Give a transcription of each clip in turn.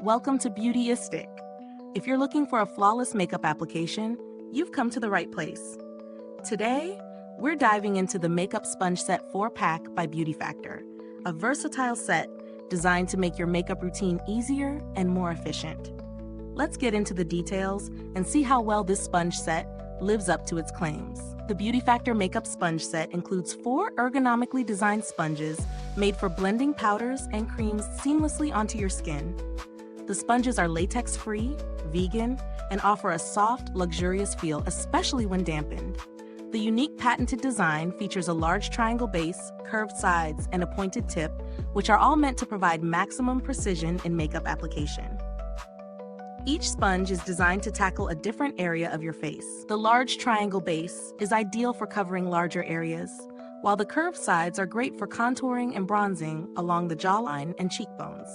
Welcome to Beautyistic. If you're looking for a flawless makeup application, you've come to the right place. Today, we're diving into the Makeup Sponge Set 4-Pack by Beauty Factor, a versatile set designed to make your makeup routine easier and more efficient. Let's get into the details and see how well this sponge set lives up to its claims. The Beauty Factor Makeup Sponge Set includes 4 ergonomically designed sponges made for blending powders and creams seamlessly onto your skin. The sponges are latex-free, vegan, and offer a soft, luxurious feel, especially when dampened. The unique patented design features a large triangle base, curved sides, and a pointed tip, which are all meant to provide maximum precision in makeup application. Each sponge is designed to tackle a different area of your face. The large triangle base is ideal for covering larger areas, while the curved sides are great for contouring and bronzing along the jawline and cheekbones.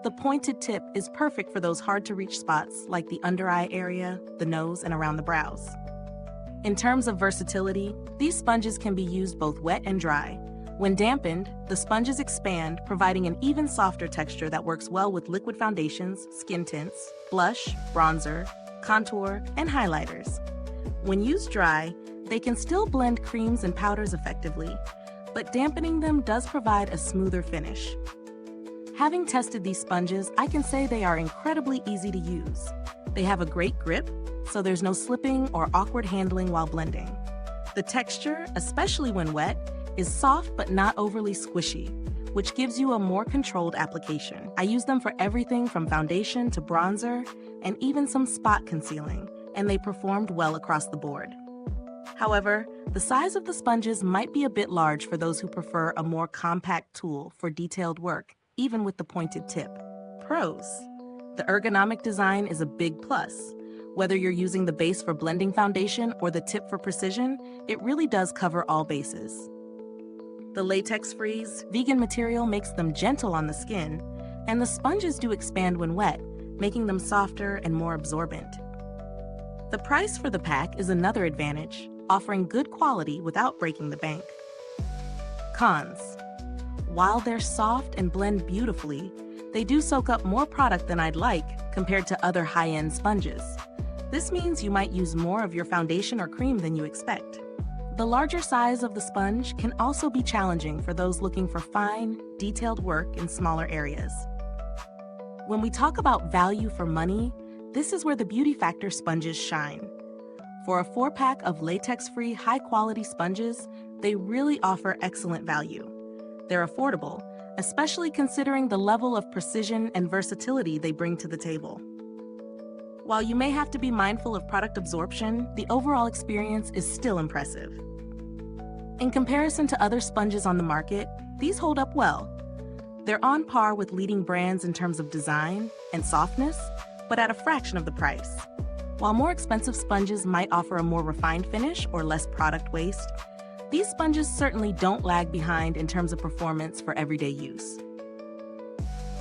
The pointed tip is perfect for those hard-to-reach spots like the under-eye area, the nose, and around the brows. In terms of versatility, these sponges can be used both wet and dry. When dampened, the sponges expand, providing an even softer texture that works well with liquid foundations, skin tints, blush, bronzer, contour, and highlighters. When used dry, they can still blend creams and powders effectively, but dampening them does provide a smoother finish. Having tested these sponges, I can say they are incredibly easy to use. They have a great grip, so there's no slipping or awkward handling while blending. The texture, especially when wet, is soft but not overly squishy, which gives you a more controlled application. I use them for everything from foundation to bronzer and even some spot concealing, and they performed well across the board. However, the size of the sponges might be a bit large for those who prefer a more compact tool for detailed work, even with the pointed tip. Pros: the ergonomic design is a big plus. Whether you're using the base for blending foundation or the tip for precision, it really does cover all bases. The latex-free, vegan material makes them gentle on the skin, and the sponges do expand when wet, making them softer and more absorbent. The price for the pack is another advantage, offering good quality without breaking the bank. Cons: while they're soft and blend beautifully, they do soak up more product than I'd like compared to other high-end sponges. This means you might use more of your foundation or cream than you expect. The larger size of the sponge can also be challenging for those looking for fine, detailed work in smaller areas. When we talk about value for money, this is where the Beauty Factor sponges shine. For a 4-pack of latex-free, high-quality sponges, they really offer excellent value. They're affordable, especially considering the level of precision and versatility they bring to the table. While you may have to be mindful of product absorption, the overall experience is still impressive. In comparison to other sponges on the market, these hold up well. They're on par with leading brands in terms of design and softness, but at a fraction of the price. While more expensive sponges might offer a more refined finish or less product waste, these sponges certainly don't lag behind in terms of performance for everyday use.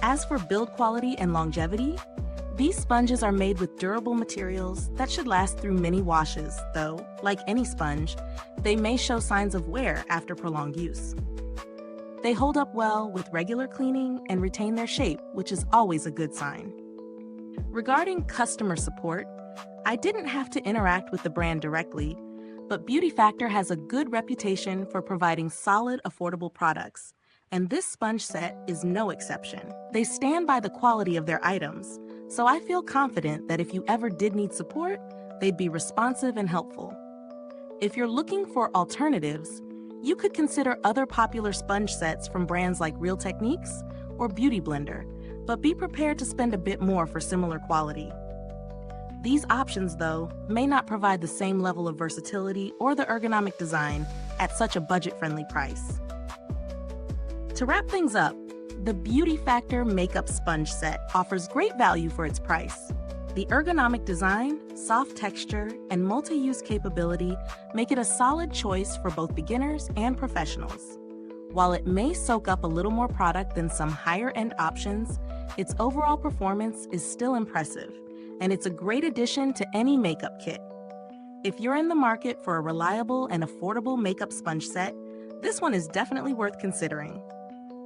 As for build quality and longevity, these sponges are made with durable materials that should last through many washes, though, like any sponge, they may show signs of wear after prolonged use. They hold up well with regular cleaning and retain their shape, which is always a good sign. Regarding customer support, I didn't have to interact with the brand directly, but Beauty Factor has a good reputation for providing solid, affordable products, and this sponge set is no exception. They stand by the quality of their items, so I feel confident that if you ever did need support, they'd be responsive and helpful. If you're looking for alternatives, you could consider other popular sponge sets from brands like Real Techniques or Beauty Blender, but be prepared to spend a bit more for similar quality. These options, though, may not provide the same level of versatility or the ergonomic design at such a budget-friendly price. To wrap things up, the Beauty Factor Makeup Sponge Set offers great value for its price. The ergonomic design, soft texture, and multi-use capability make it a solid choice for both beginners and professionals. While it may soak up a little more product than some higher-end options, its overall performance is still impressive, and it's a great addition to any makeup kit. If you're in the market for a reliable and affordable makeup sponge set, this one is definitely worth considering.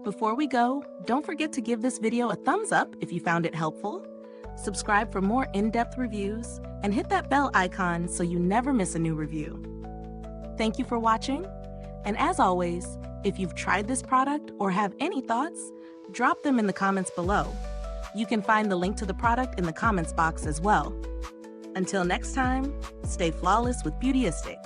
Before we go, don't forget to give this video a thumbs up if you found it helpful, subscribe for more in-depth reviews, and hit that bell icon so you never miss a new review. Thank you for watching, and as always, if you've tried this product or have any thoughts, drop them in the comments below. You can find the link to the product in the comments box as well. Until next time, stay flawless with Beautyistic.